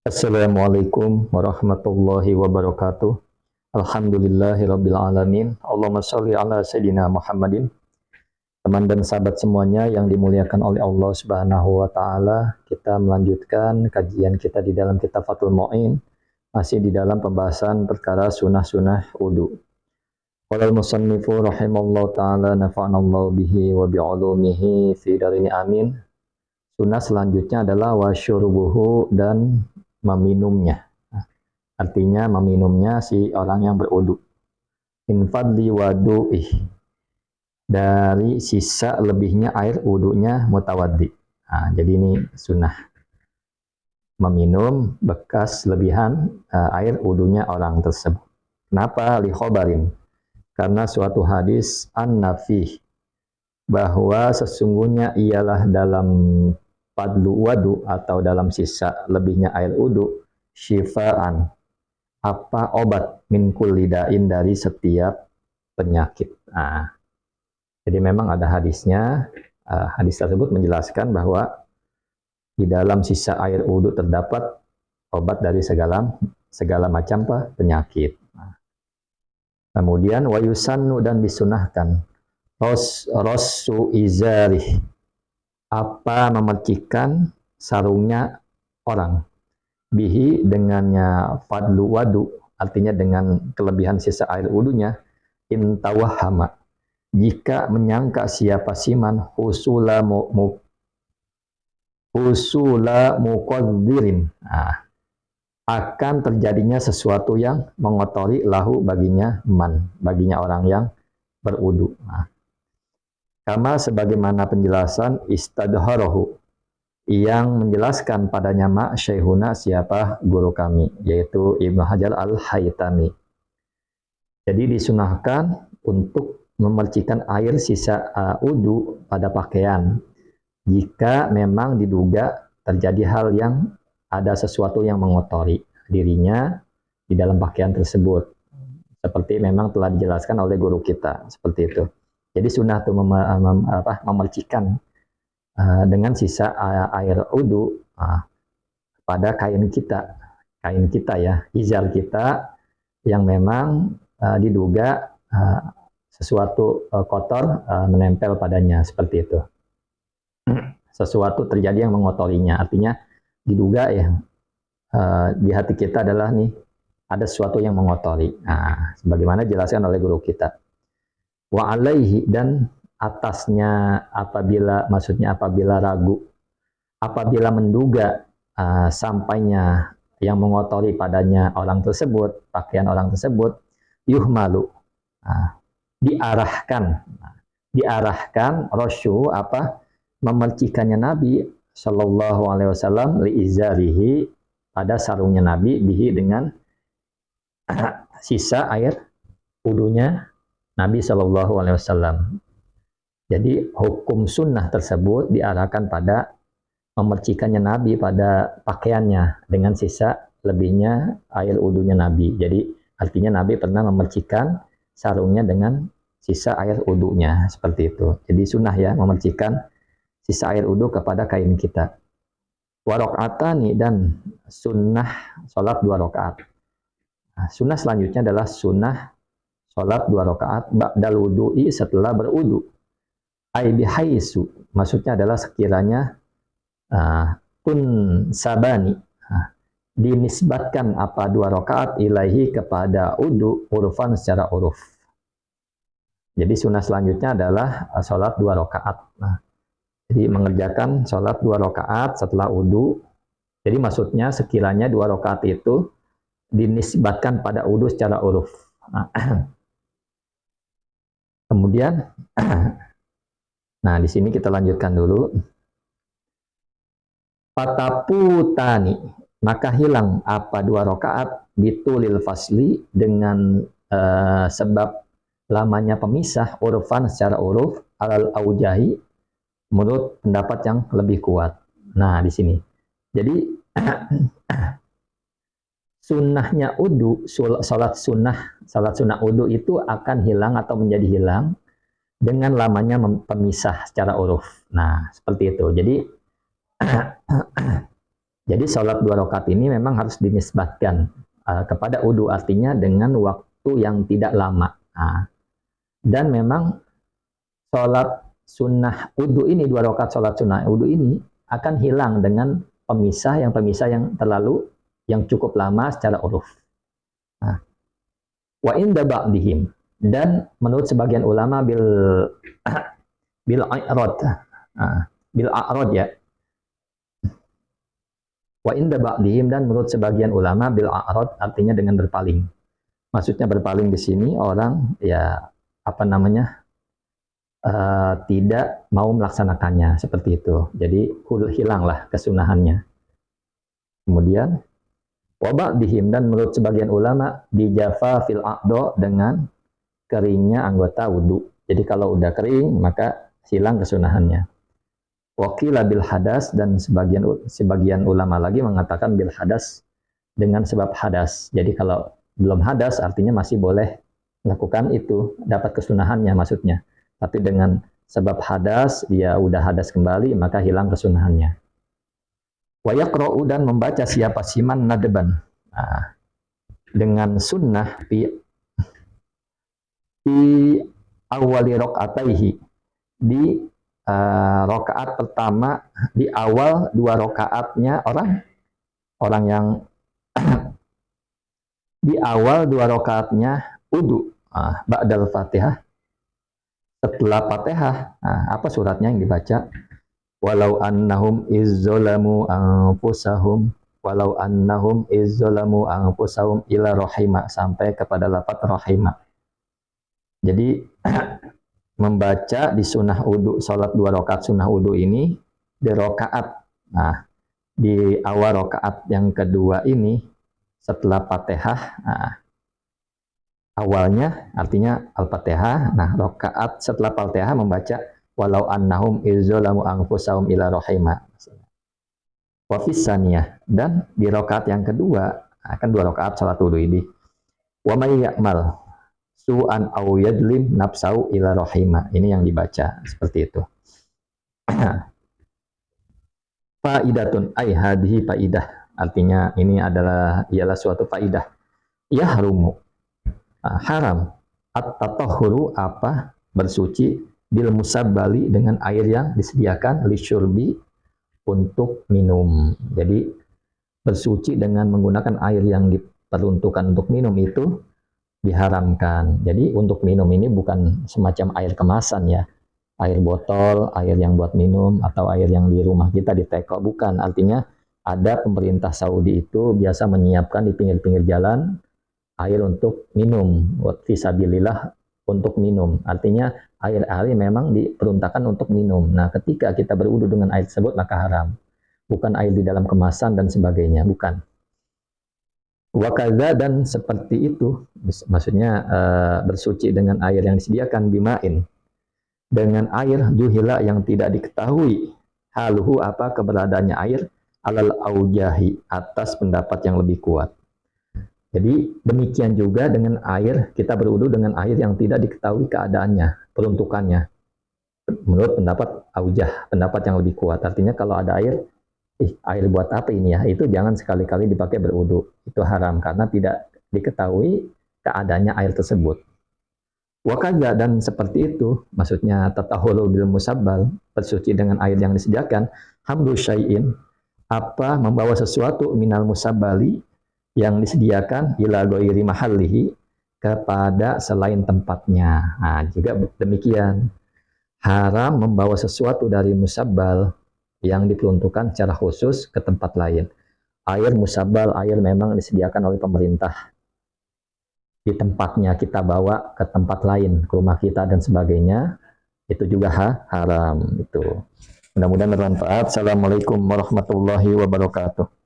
Assalamualaikum warahmatullahi wabarakatuh. Alhamdulillahirabbil alamin. Allahumma shalli ala sayidina Muhammadin. Teman dan sahabat semuanya yang dimuliakan oleh Allah Subhanahu wa taala, kita melanjutkan kajian kita di dalam kitab Fathul Mu'in, masih di dalam pembahasan perkara sunah-sunah wudu. Qala al-musannifu rahimallahu taala nafa'anallahu bihi wa bi'ulumihi fi darini amin. Sunnah selanjutnya adalah wasyurubuhu dan meminumnya. Artinya meminumnya si orang yang berwudu. Infadli wadu'ih. Dari sisa lebihnya air wudunya mutawaddi. Nah, jadi ini sunnah. Meminum bekas lebihan air wudunya orang tersebut. Kenapa? Li khobarin. Karena suatu hadis an-nafih. Bahwa sesungguhnya ialah dalam fadlu wadu atau dalam sisa lebihnya air wudu syifaan apa obat min kulli da'in dari setiap penyakit. Nah, jadi memang ada hadisnya. Hadis tersebut menjelaskan bahwa di dalam sisa air wudu terdapat obat dari segala macam penyakit. Nah, kemudian wayusannu dan disunahkan rosu izarih apa memercikan sarungnya orang bihi dengannya fadlu wadu artinya dengan kelebihan sisa air wudunya intawahama jika menyangka siapa siman husula muqaddirin akan terjadinya sesuatu yang mengotori lahu baginya orang yang berwudu. Kama sebagaimana penjelasan istadharahu yang menjelaskan padanya syekhuna siapa guru kami yaitu Ibnu Hajar Al-Haytami. Jadi disunahkan untuk memercikan air sisa wudu pada pakaian jika memang diduga terjadi hal yang ada sesuatu yang mengotori dirinya di dalam pakaian tersebut. Seperti memang telah dijelaskan oleh guru kita seperti itu. Jadi sunnah itu memercikan dengan sisa air wudu pada kain kita ya, izar kita yang memang diduga sesuatu kotor menempel padanya seperti itu. Sesuatu terjadi yang mengotorinya, artinya diduga ya di hati kita adalah nih ada sesuatu yang mengotori. Nah, sebagaimana dijelaskan oleh guru kita. Wa alaihi dan atasnya apabila ragu, apabila menduga sampainya yang mengotori padanya orang tersebut, pakaian orang tersebut, yuhmalu diarahkan rosyu memercikannya Nabi Shallallahu Alaihi Wasallam liizarihi pada sarungnya Nabi bihi dengan sisa air wudunya Nabi Shallallahu Alaihi Wasallam. Jadi hukum sunnah tersebut diarahkan pada memercikannya Nabi pada pakaiannya dengan sisa lebihnya air wudunya Nabi. Jadi artinya Nabi pernah memercikan sarungnya dengan sisa air wudunya seperti itu. Jadi sunnah ya memercikan sisa air wudu kepada kain kita. Warokatani dan sunnah sholat 2 rakaat. Nah, sunnah selanjutnya adalah sunnah sholat 2 rakaat ba'dal wudu'i setelah berwudu. Ai bihaisu maksudnya adalah sekiranya tun sabani dinisbatkan 2 rakaat ilaihi kepada wudu urufan secara uruf. Jadi sunnah selanjutnya adalah sholat 2 rakaat. Jadi mengerjakan sholat 2 rakaat setelah wudu. Jadi maksudnya sekiranya 2 rakaat itu dinisbatkan pada wudu secara uruf. Kemudian, nah di sini kita lanjutkan dulu. Pataputani, maka hilang 2 rakaat bitulil fasli dengan sebab lamanya pemisah urufan secara uruf alal aujahi menurut pendapat yang lebih kuat. Nah di sini, jadi sunnahnya wudu, salat sunnah wudu itu akan hilang atau menjadi hilang dengan lamanya pemisah secara uruf. Nah, seperti itu. Jadi Jadi sholat 2 rakaat ini memang harus dinisbatkan kepada wudu, artinya dengan waktu yang tidak lama. Dan memang sholat sunnah wudu ini, 2 rakaat sholat sunnah wudu ini akan hilang dengan pemisah yang terlalu yang cukup lama secara uruf. Wa inda ba'dihim, dan menurut sebagian ulama bil a'rad ya. Wa inda ba'dihim, dan menurut sebagian ulama bil a'rad artinya dengan berpaling. Maksudnya berpaling di sini orang ya tidak mau melaksanakannya seperti itu. Jadi hilanglah kesunahannya. Kemudian wa ba'dihim, dan menurut sebagian ulama dijafa fil a'do, dengan keringnya anggota wudu. Jadi kalau udah kering maka hilang kesunahannya. Wakila bil hadas, dan sebagian ulama lagi mengatakan bil hadas dengan sebab hadas. Jadi kalau belum hadas artinya masih boleh melakukan itu, dapat kesunahannya maksudnya. Tapi dengan sebab hadas, dia udah hadas kembali maka hilang kesunahannya. Wa yaqra'u, dan membaca siapa siman nadban dengan sunnah fi awali rakaataihi, di rakaat pertama, di awal 2 rakaatnya orang yang di awal 2 rakaatnya wudu, ba'dal Fatihah, setelah Fatihah. Apa suratnya yang dibaca? Walau annahum izzolamu anfusahum ila rahima, sampai kepada lafaz rahima. Jadi membaca di sunnah wudu, sholat 2 rakaat sunnah wudu ini di rakaat. Di awal rakaat yang kedua ini setelah Fatihah, awalnya artinya Al-Fatihah. Rakaat setelah Fatihah membaca walau annahum izzalamu anfusahum ila rahima. Wa fis saniyah, dan di rakaat yang kedua, akan 2 rakaat sholat wudu ini, wa may ya'mal su'an aw yadlim nafsau ila rahima. Ini yang dibaca seperti itu. Faidatun ay hadhihi faidah, artinya ini ialah suatu faidah. Yahrumu, haram, at-tatahhuru, bersuci, bil musabbali, dengan air yang disediakan, lisyurbi, untuk minum. Jadi bersuci dengan menggunakan air yang diperuntukkan untuk minum itu diharamkan. Jadi untuk minum ini bukan semacam air kemasan ya, air botol, air yang buat minum, atau air yang di rumah kita di teko, bukan. Artinya ada pemerintah Saudi itu biasa menyiapkan di pinggir-pinggir jalan air untuk minum, buat fisabilillah, untuk minum. Artinya air memang diperuntukkan untuk minum. Nah, ketika kita berwudu dengan air tersebut maka haram. Bukan air di dalam kemasan dan sebagainya, bukan. Wakaza, dan seperti itu, maksudnya bersuci dengan air yang disediakan, bimain, dengan air juhila, yang tidak diketahui haluhu, keberadaannya air, alal aujahi, atas pendapat yang lebih kuat. Jadi demikian juga dengan air, kita berwudu dengan air yang tidak diketahui keadaannya, peruntukannya, menurut pendapat aujah, pendapat yang lebih kuat. Artinya kalau ada air buat apa ini ya? Itu jangan sekali-kali dipakai berwudu. Itu haram karena tidak diketahui keadaannya air tersebut. Wakaza, dan seperti itu, maksudnya tatahulu bil musabbal, bersuci dengan air yang disediakan, hamdu syai'in, membawa sesuatu minal musabbali, yang disediakan, ila ghairi mahallihi, kepada selain tempatnya. Juga demikian, haram membawa sesuatu dari musabbal yang diperuntukkan secara khusus ke tempat lain. Air musabbal, air memang disediakan oleh pemerintah. Di tempatnya kita bawa ke tempat lain, ke rumah kita dan sebagainya, itu juga haram. Itu. Mudah-mudahan bermanfaat. Assalamualaikum warahmatullahi wabarakatuh.